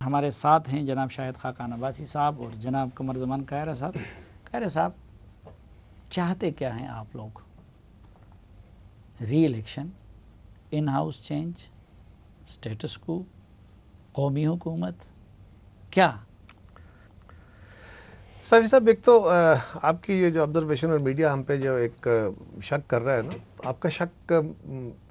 ہمارے ساتھ ہیں جناب شاہد خاقان عباسی صاحب اور جناب قمر زمان قاہرہ صاحب. قاہرہ صاحب چاہتے کیا ہیں آپ لوگ؟ Re election, in house change, status quo, قومی حکومت، کیا؟ صافی صاحب، ایک تو آپ کی یہ جو آبزرویشن اور میڈیا ہم پہ جو ایک شک کر رہا ہے نا، آپ کا شک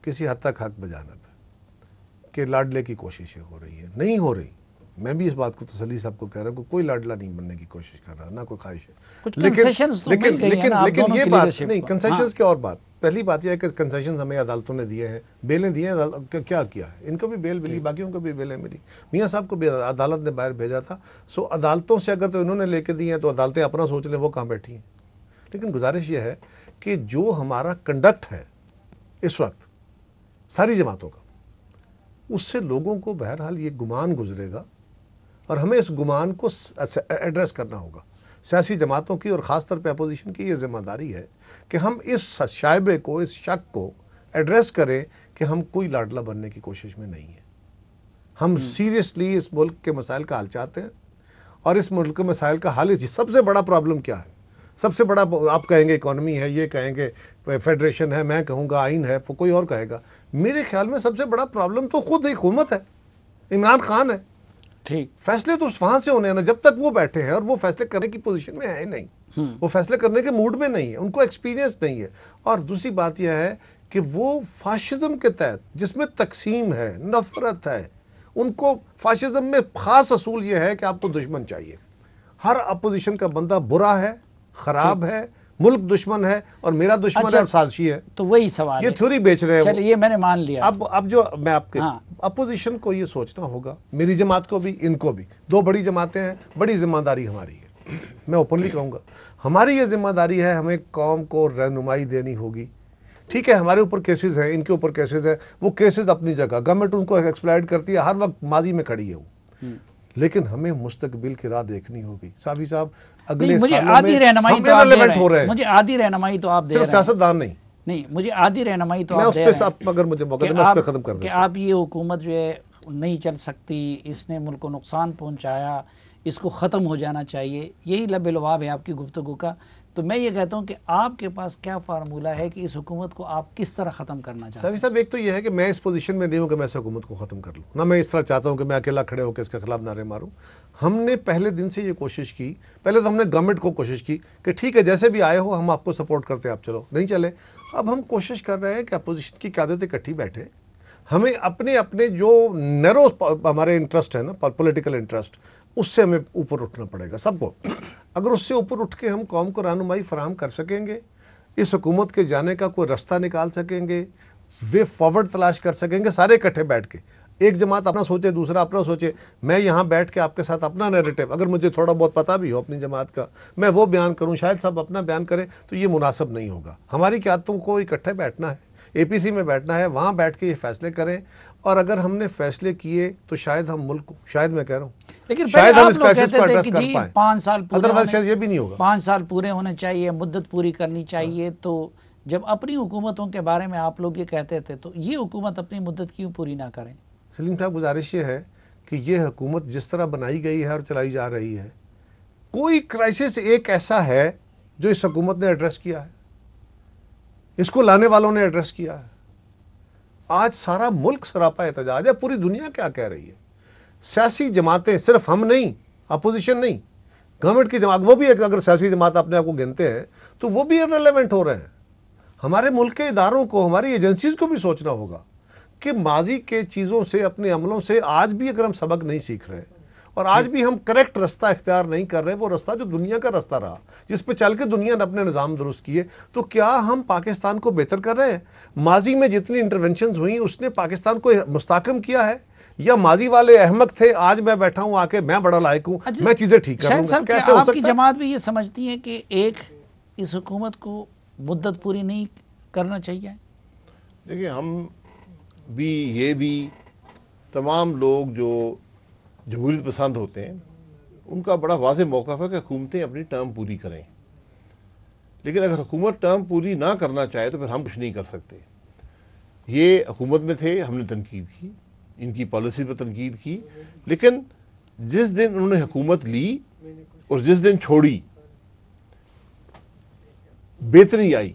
کسی حد تک حق بجانب ہے کہ لاڈلے کی کوششیں ہو رہی ہیں. نہیں ہو رہی. میں بھی اس بات کو تسلی صاحب کو کہہ رہا ہوں کہ کوئی لاڈلا نہیں بننے کی کوشش کر رہا، نہ کوئی خواہش ہے. لیکن یہ بات نہیں، کنسیشنز کی اور بات. پہلی بات یہ ہے کہ کنسیشنز ہمیں عدالتوں نے دیے ہیں، بیلیں دی ہیں. کیا کیا ہے؟ ان کو بھی بیل ملی، باقیوں کو بھی بیلیں ملی. میاں صاحب کو بھی عدالت نے باہر بھیجا تھا. سو عدالتوں سے اگر تو انہوں نے لے کے دی ہیں تو عدالتیں اپنا سوچ لیں وہ کہاں بیٹھی ہیں. لیکن گزارش یہ ہے کہ جو ہمارا کنڈکٹ ہے اس وقت ساری جماعتوں کا، اس سے لوگوں کو بہرحال یہ گمان گزرے گا اور ہمیں اس گمان کو ایڈریس کرنا ہوگا. سیاسی جماعتوں کی اور خاص طور پہ اپوزیشن کی یہ ذمہ داری ہے کہ ہم اس شائبے کو، اس شک کو ایڈریس کریں کہ ہم کوئی لاڈلا بننے کی کوشش میں نہیں ہیں. ہم سیریسلی اس ملک کے مسائل کا حل چاہتے ہیں، اور اس ملک کے مسائل کا حل سب سے بڑا پرابلم کیا ہے؟ سب سے بڑا آپ کہیں گے اکانومی ہے، یہ کہیں گے فیڈریشن ہے، میں کہوں گا آئین ہے، کوئی اور کہے گا. میرے خیال میں سب سے بڑا پرابلم تو خود حکومت ہے، عمران خان ہے. ٹھیک، فیصلے تو وہاں سے ہونے ہیں نا. جب تک وہ بیٹھے ہیں اور وہ فیصلے کرنے کی پوزیشن میں ہے نہیں، وہ فیصلے کرنے کے موڈ میں نہیں ہے، ان کو ایکسپیرینس نہیں ہے. اور دوسری بات یہ ہے کہ وہ فاشزم کے تحت جس میں تقسیم ہے، نفرت ہے، ان کو فاشزم میں خاص اصول یہ ہے کہ آپ کو دشمن چاہیے. ہر اپوزیشن کا بندہ برا ہے، خراب ہے، ملک دشمن ہے اور میرا دشمن ہے اور سازشی ہے. تو وہی سوال یہ تھیوری بیچ رہے ہیں. چلے یہ میں نے مان لیا. اب جو میں آپ کے اپوزیشن کو یہ سوچنا ہوگا، میری جماعت کو بھی، ان کو بھی. دو بڑی جماعتیں ہیں، بڑی ذمہ داری ہماری ہے. میں اوپنلی کہوں گا ہماری یہ ذمہ داری ہے، ہمیں قوم کو رہنمائی دینی ہوگی. ٹھیک ہے، ہمارے اوپر کیسز ہیں، ان کے اوپر کیسز ہیں، وہ کیسز اپنی جگہ، گورنمنٹ ان کو ایکسپلائٹ کرتی ہے، ہر وقت ماضی میں کھڑی ہے وہ. لیکن ہمیں مستقبل کی راہ دیکھنی ہوگی. صافی صاحب اگلے مجھے سالوں آدھی میں رہنمائی ہم تو آپ دے irrelevant ہو رہے ہیں. مجھے آدھی رہنمائی تو آپ دے رہے ہیں، صرف سیاستدان نہیں مجھے آدھی رہنمائی تو میں آپ اس دے پہ رہے ہیں اگر مجھے موقع دیں میں اس پہ ختم کر کہ دیتا ہوں. آپ یہ حکومت جو ہے نہیں چل سکتی، اس نے ملک کو نقصان پہنچایا، اس کو ختم ہو جانا چاہیے، یہی لب لباب ہے آپ کی گفتگو کا. تو میں یہ کہتا ہوں کہ آپ کے پاس کیا فارمولہ ہے کہ اس حکومت کو آپ کس طرح ختم کرنا چاہتے ہیں؟ صافی صاحب، ایک تو یہ ہے کہ میں اس پوزیشن میں نہیں ہوں کہ میں اس حکومت کو ختم کر لوں، نہ میں اس طرح چاہتا ہوں کہ میں اکیلا کھڑے ہو کے اس کے خلاف نعرے ماروں. ہم نے پہلے دن سے یہ کوشش کی، پہلے تو ہم نے گورنمنٹ کو کوشش کی کہ ٹھیک ہے جیسے بھی آئے ہو ہم آپ کو سپورٹ کرتے ہیں، آپ چلو. نہیں چلے. اب ہم کوشش کر رہے ہیں کہ اپوزیشن کی قیادت اکٹھی بیٹھے، ہمیں اپنے جو نیرو ہمارے انٹرسٹ ہے نا، پولیٹیکل انٹرسٹ، اس سے ہمیں اوپر اٹھنا پڑے گا سب کو. اگر اس سے اوپر اٹھ کے ہم قوم کو رہنمائی فراہم کر سکیں گے، اس حکومت کے جانے کا کوئی رستہ نکال سکیں گے، وے فارورڈ تلاش کر سکیں گے سارے اکٹھے بیٹھ کے. ایک جماعت اپنا سوچے، دوسرا اپنا سوچے. میں یہاں بیٹھ کے آپ کے ساتھ اپنا نیریٹو، اگر مجھے تھوڑا بہت پتہ بھی ہو اپنی جماعت کا، میں وہ بیان کروں، شاید صاحب اپنا بیان کریں، تو یہ مناسب نہیں ہوگا. ہماری قیادتوں کو اکٹھے بیٹھنا ہے، اے پی سی میں بیٹھنا ہے، وہاں بیٹھ کے یہ فیصلے کریں. اور اگر ہم نے فیصلے کیے تو شاید ہم ملک کو، شاید میں کہہ رہا ہوں، لیکن شاید ہم اس لوگ کرائسس کہتے کو تھے ایڈریس کہ کر جی پائیں. 5 سال پورے ادروائز شاید یہ بھی نہیں ہوگا. 5 سال پورے ہونے چاہیے، مدت پوری کرنی چاہیے. تو جب اپنی حکومتوں کے بارے میں آپ لوگ یہ کہتے تھے تو یہ حکومت اپنی مدت کیوں پوری نہ کریں؟ سلیم صاحب، گزارش یہ ہے کہ یہ حکومت جس طرح بنائی گئی ہے اور چلائی جا رہی ہے، کوئی کرائسس ایک ایسا ہے جو اس حکومت نے ایڈریس کیا ہے، اس کو لانے والوں نے ایڈریس کیا ہے. آج سارا ملک سراپا احتجاج ہے، پوری دنیا کیا کہہ رہی ہے. سیاسی جماعتیں، صرف ہم نہیں، اپوزیشن نہیں، گورنمنٹ کی جماعت، وہ بھی ایک اگر سیاسی جماعت اپنے آپ کو گنتے ہیں تو وہ بھی irrelevant ہو رہے ہیں. ہمارے ملک کے اداروں کو، ہماری ایجنسیز کو بھی سوچنا ہوگا کہ ماضی کے چیزوں سے، اپنے عملوں سے آج بھی اگر ہم سبق نہیں سیکھ رہے اور آج بھی ہم کریکٹ رستہ اختیار نہیں کر رہے، وہ رستہ جو دنیا کا رستہ رہا، جس پہ چل کے دنیا نے اپنے نظام درست کیے، تو کیا ہم پاکستان کو بہتر کر رہے ہیں؟ ماضی میں جتنی انٹرونشنز ہوئیں اس نے پاکستان کو مستحکم کیا ہے، یا ماضی والے احمق تھے، آج میں بیٹھا ہوں آ کے میں بڑا لائق ہوں، میں چیزیں ٹھیک کر لوں گا؟ کیسے ہو سکتا ہے؟ آپ کی جماعت بھی یہ سمجھتی ہے کہ ایک اس حکومت کو مدت پوری نہیں کرنا چاہیے؟ دیکھیں، ہم بھی، یہ بھی تمام لوگ جو جمہوریت پسند ہوتے ہیں ان کا بڑا واضح موقف ہے کہ حکومتیں اپنی ٹرم پوری کریں. لیکن اگر حکومت ٹرم پوری نہ کرنا چاہے تو پھر ہم کچھ نہیں کر سکتے. یہ حکومت میں تھے، ہم نے تنقید کی، ان کی پالیسی پر تنقید کی، لیکن جس دن انہوں نے حکومت لی اور جس دن چھوڑی بہتری آئی،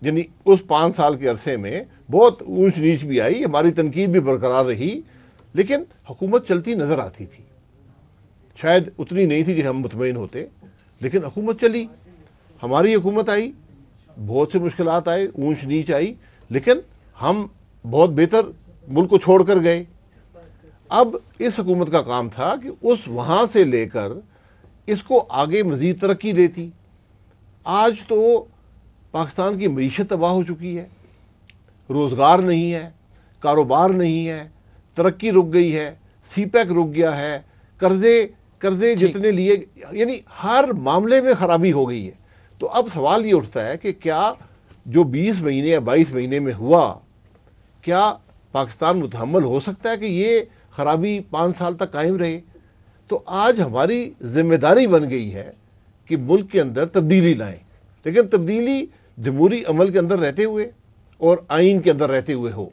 یعنی اس 5 سال کے عرصے میں بہت اونچ نیچ بھی آئی، ہماری تنقید بھی برقرار رہی، لیکن حکومت چلتی نظر آتی تھی، شاید اتنی نہیں تھی کہ ہم مطمئن ہوتے، لیکن حکومت چلی، ہماری حکومت آئی، بہت سے مشکلات آئے، اونچ نیچ آئی، لیکن ہم بہت بہتر ملک کو چھوڑ کر گئے۔ اب اس حکومت کا کام تھا کہ اس وہاں سے لے کر اس کو آگے مزید ترقی دیتی۔ آج تو پاکستان کی معیشت تباہ ہو چکی ہے، روزگار نہیں ہے، کاروبار نہیں ہے، ترقی رک گئی ہے، سی پیک رک گیا ہے، قرضے جتنے لیے، یعنی ہر معاملے میں خرابی ہو گئی ہے۔ تو اب سوال یہ اٹھتا ہے کہ کیا جو 20 مہینے یا 22 مہینے میں ہوا، کیا پاکستان متحمل ہو سکتا ہے کہ یہ خرابی 5 سال تک قائم رہے؟ تو آج ہماری ذمہ داری بن گئی ہے کہ ملک کے اندر تبدیلی لائیں، لیکن تبدیلی جمہوری عمل کے اندر رہتے ہوئے اور آئین کے اندر رہتے ہوئے ہو۔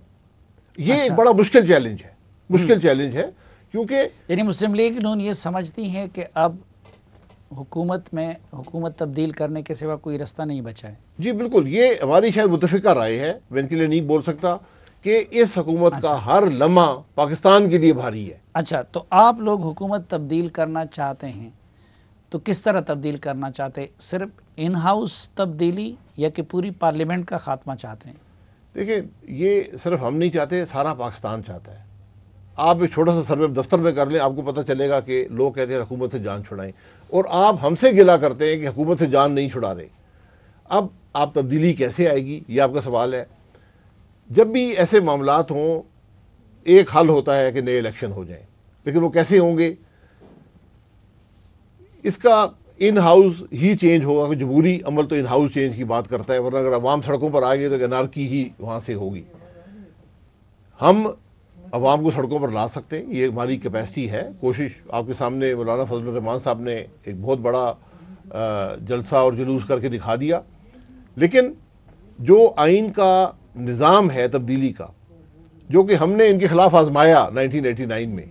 یہ ایک بڑا مشکل چیلنج ہے، کیونکہ یعنی مسلم لیگ نون یہ سمجھتی ہیں کہ اب حکومت تبدیل کرنے کے سوا کوئی رستہ نہیں بچا ہے۔ جی بالکل، یہ ہماری شاید متفقہ رائے ہے، میں ان کے لیے نہیں بول سکتا کہ اس حکومت کا ہر لمحہ پاکستان کے لیے بھاری ہے۔ اچھا، تو آپ لوگ حکومت تبدیل کرنا چاہتے ہیں تو کس طرح تبدیل کرنا چاہتے ہیں؟ صرف ان ہاؤس تبدیلی یا کہ پوری پارلیمنٹ کا خاتمہ چاہتے ہیں؟ دیکھیں، یہ صرف ہم نہیں چاہتے، سارا پاکستان چاہتا ہے۔ آپ ایک چھوٹا سا سروے دفتر میں کر لیں، آپ کو پتہ چلے گا کہ لوگ کہتے ہیں حکومت سے جان چھڑائیں، اور آپ ہم سے گلہ کرتے ہیں کہ حکومت سے جان نہیں چھڑا رہے۔ اب آپ تبدیلی کیسے آئے گی، یہ آپ کا سوال ہے۔ جب بھی ایسے معاملات ہوں، ایک حل ہوتا ہے کہ نئے الیکشن ہو جائیں، لیکن وہ کیسے ہوں گے؟ اس کا ان ہاؤس ہی چینج ہوگا، کہ جمہوری عمل تو ان ہاؤس چینج کی بات کرتا ہے، ورنہ اگر عوام سڑکوں پر آ گئے تو انارکی ہی وہاں سے ہوگی۔ ہم عوام کو سڑکوں پر لا سکتے ہیں، یہ ہماری کیپیسٹی ہے۔ کوشش آپ کے سامنے مولانا فضل الرحمان صاحب نے ایک بہت بڑا جلسہ اور جلوس کر کے دکھا دیا، لیکن جو آئین کا نظام ہے تبدیلی کا، جو کہ ہم نے ان کے خلاف آزمایا 1989 میں،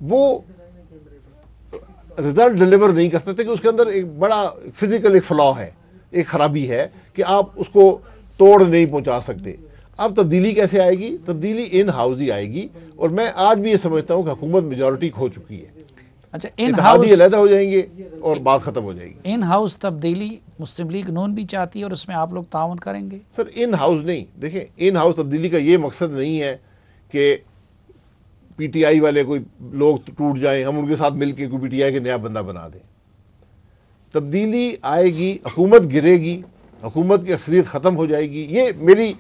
وہ رزلٹ ڈیلیور نہیں کر سکتے، کہ اس کے اندر ایک بڑا فزیکل ایک فلا ہے، ایک خرابی ہے کہ آپ اس کو توڑ نہیں پہنچا سکتے۔ اب تبدیلی کیسے آئے گی؟ تبدیلی ان ہاؤس ہی آئے گی، اور میں آج بھی یہ سمجھتا ہوں کہ حکومت میجورٹی کھو چکی ہے۔ اچھا، ان اتحادی ہاؤس علیحدہ ہو جائیں گے اور بات ختم ہو جائے گی۔ ان ہاؤس تبدیلی مسلم لیگ نون بھی چاہتی ہے اور اس میں آپ لوگ تعاون کریں گے؟ سر ان ہاؤس نہیں، دیکھیں ان ہاؤس تبدیلی کا یہ مقصد نہیں ہے کہ پی ٹی آئی والے کوئی لوگ ٹوٹ جائیں، ہم ان کے ساتھ مل کے کوئی پی ٹی آئی کے نیا بندہ بنا دیں۔ تبدیلی آئے گی، حکومت گرے گی، حکومت کی اکثریت ختم ہو جائے گی۔ یہ میری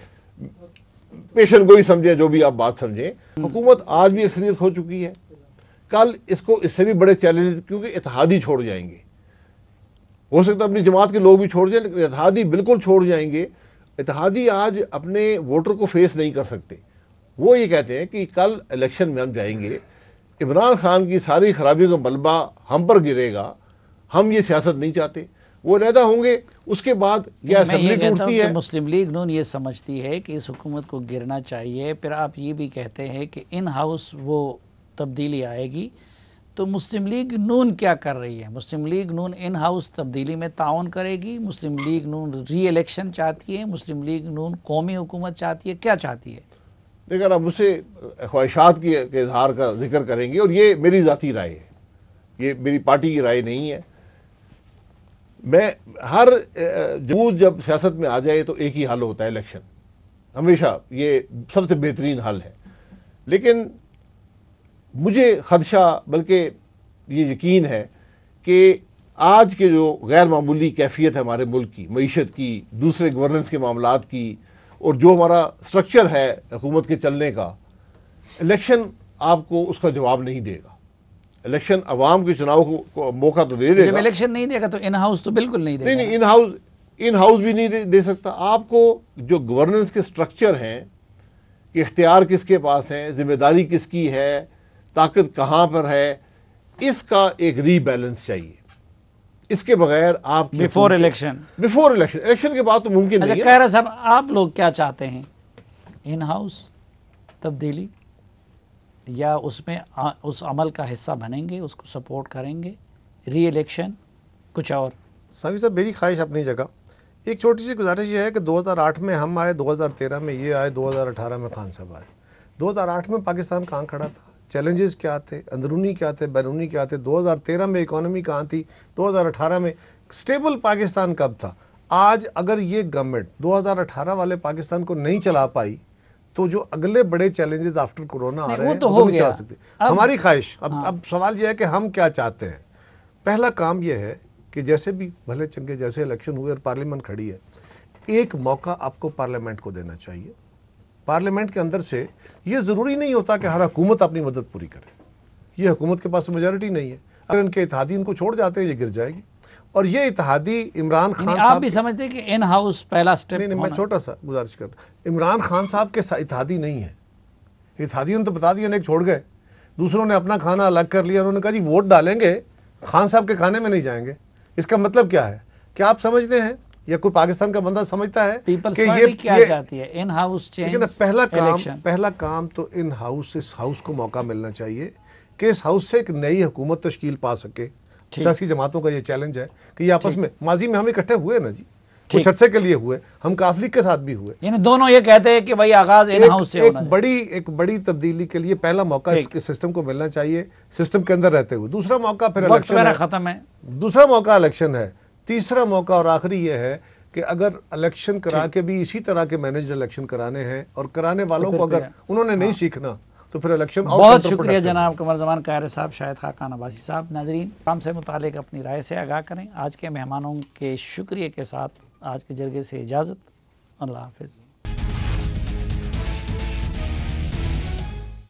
پیشن گوئی سمجھیں، جو بھی آپ بات سمجھیں، حکومت آج بھی اکثریت ہو چکی ہے، کل اس کو اس سے بھی بڑے چیلنج، کیونکہ اتحادی چھوڑ جائیں گے۔ ہو سکتا ہے اپنی جماعت کے لوگ بھی چھوڑ جائیں، لیکن اتحادی بالکل چھوڑ جائیں گے۔ اتحادی آج اپنے ووٹر کو فیس نہیں کر سکتے۔ وہ یہ کہتے ہیں کہ کل الیکشن میں ہم جائیں گے، عمران خان کی ساری خرابیوں کا ملبہ ہم پر گرے گا، ہم یہ سیاست نہیں چاہتے۔ وہ علیحدہ ہوں گے، اس کے بعد کیا میں اسمبلی یہ کہتا ہوں ٹوٹتی کہ ہے۔ مسلم لیگ نون یہ سمجھتی ہے کہ اس حکومت کو گرنا چاہیے، پھر آپ یہ بھی کہتے ہیں کہ ان ہاؤس وہ تبدیلی آئے گی، تو مسلم لیگ نون کیا کر رہی ہے؟ مسلم لیگ نون ان ہاؤس تبدیلی میں تعاون کرے گی؟ مسلم لیگ نون ری الیکشن چاہتی ہے؟ مسلم لیگ نون قومی حکومت چاہتی ہے؟ کیا چاہتی ہے؟ لیکن آپ مجھ سے خواہشات کے اظہار کا ذکر کریں گے، اور یہ میری ذاتی رائے ہے، یہ میری پارٹی کی رائے نہیں ہے۔ میں ہر جمود جب سیاست میں آ جائے تو ایک ہی حل ہوتا ہے، الیکشن، ہمیشہ یہ سب سے بہترین حل ہے۔ لیکن مجھے خدشہ، بلکہ یہ یقین ہے کہ آج کے جو غیر معمولی کیفیت ہے ہمارے ملک کی، معیشت کی، دوسرے گورننس کے معاملات کی، اور جو ہمارا سٹرکچر ہے حکومت کے چلنے کا، الیکشن آپ کو اس کا جواب نہیں دے گا۔ الیکشن عوام کے چناؤ کو موقع تو دے دے جب گا، الیکشن نہیں دے گا تو ان ہاؤس تو بالکل نہیں دے گا۔ نہیں، ان ہاؤس بھی نہیں دے سکتا۔ آپ کو جو گورننس کے سٹرکچر ہیں، کہ اختیار کس کے پاس ہیں، ذمہ داری کس کی ہے، طاقت کہاں پر ہے، اس کا ایک ری بیلنس چاہیے۔ اس کے بغیر آپ کی بیفور الیکشن الیکشن کے بعد تو ممکن اچھا نہیں ہے۔ خیر صاحب، آپ لوگ کیا چاہتے ہیں؟ ان ہاؤس تبدیلی یا اس میں اس عمل کا حصہ بنیں گے، اس کو سپورٹ کریں گے، ری الیکشن کچھ اور؟ سامی صاحب میری خواہش اپنی جگہ، ایک چھوٹی سی گزارش یہ ہے کہ 2008 میں ہم آئے، 2013 میں یہ آئے، 2018 میں خان صاحب آئے۔ 2008 میں پاکستان کہاں کھڑا تھا، چیلنجز کیا تھے، اندرونی کیا تھے، بیرونی کیا تھے، 2013 میں اکانومی کہاں تھی، 2018 میں سٹیبل پاکستان کب تھا۔ آج اگر یہ گورنمنٹ 2018 والے پاکستان کو نہیں چلا پائی تو جو اگلے بڑے چیلنجز آفٹر کورونا آ رہے ہیں وہ نہیں چلا سکتے۔ ہماری خواہش اب سوال یہ ہے کہ ہم کیا چاہتے ہیں۔ پہلا کام یہ ہے کہ جیسے بھی بھلے چنگے جیسے الیکشن ہوئے اور پارلیمنٹ کھڑی ہے، ایک موقع آپ کو پارلیمنٹ کو دینا چاہیے۔ پارلیمنٹ کے اندر سے یہ ضروری نہیں ہوتا کہ ہر حکومت اپنی مدد پوری کرے، یہ حکومت کے پاس میجورٹی نہیں ہے، اگر ان کے اتحادی ان کو چھوڑ جاتے ہیں یہ گر جائے گی۔ اور یہ اتحادی عمران خان آپ بھی سمجھتے ہیں کہ ان ہاؤس پہلا سٹیپ؟ نہیں، میں چھوٹا سا گزارش کرتا ہوں، عمران خان صاحب کے اتحادی نہیں ہے، اتحادیوں نے تو بتا دیا ایک چھوڑ گئے، دوسروں نے اپنا کھانا الگ کر لیا، انہوں نے کہا جی ووٹ ڈالیں گے، خان صاحب کے کھانے میں نہیں جائیں گے۔ اس کا مطلب کیا ہے؟ کیا آپ سمجھتے ہیں یا کوئی پاکستان کا بندہ سمجھتا ہے پیپلز کہ پارٹی کیا چاہتی ہے؟ ان ہاؤس چینج، پہلا کام تو ان ہاؤس، اس ہاؤس کو موقع ملنا چاہیے کہ اس ہاؤس سے ایک نئی حکومت تشکیل پا سکے۔ سیاسی جماعتوں کا یہ چیلنج ہے کہ یہ آپس میں، ماضی میں ہم اکٹھے ہوئے نا جی، کچھ عرصے کے لیے ہوئے، ہم کاف لیگ کے ساتھ بھی ہوئے، یعنی دونوں یہ کہتے ہیں کہ بھائی آغاز ان ہاؤس سے ہونا ہے۔ ایک بڑی تبدیلی کے لیے پہلا موقع اس سسٹم کو ملنا چاہیے، سسٹم کے اندر رہتے ہوئے۔ دوسرا موقع پھر الیکشن ہے، ختم ہے، دوسرا موقع الیکشن ہے۔ تیسرا موقع اور آخری یہ ہے کہ اگر الیکشن کرا کے بھی اسی طرح کے مینجڈ الیکشن کرانے ہیں اور کرانے والوں کو اگر انہوں نے نہیں سیکھنا تو پھر الیکشن۔ بہت شکریہ جناب قمر زمان قاہرِ صاحب، شاہد خاقان عباسی صاحب۔ ناظرین، کام سے متعلق اپنی رائے سے آگاہ کریں۔ آج کے مہمانوں کے شکریہ کے ساتھ آج کے جرگے سے اجازت، اللہ حافظ۔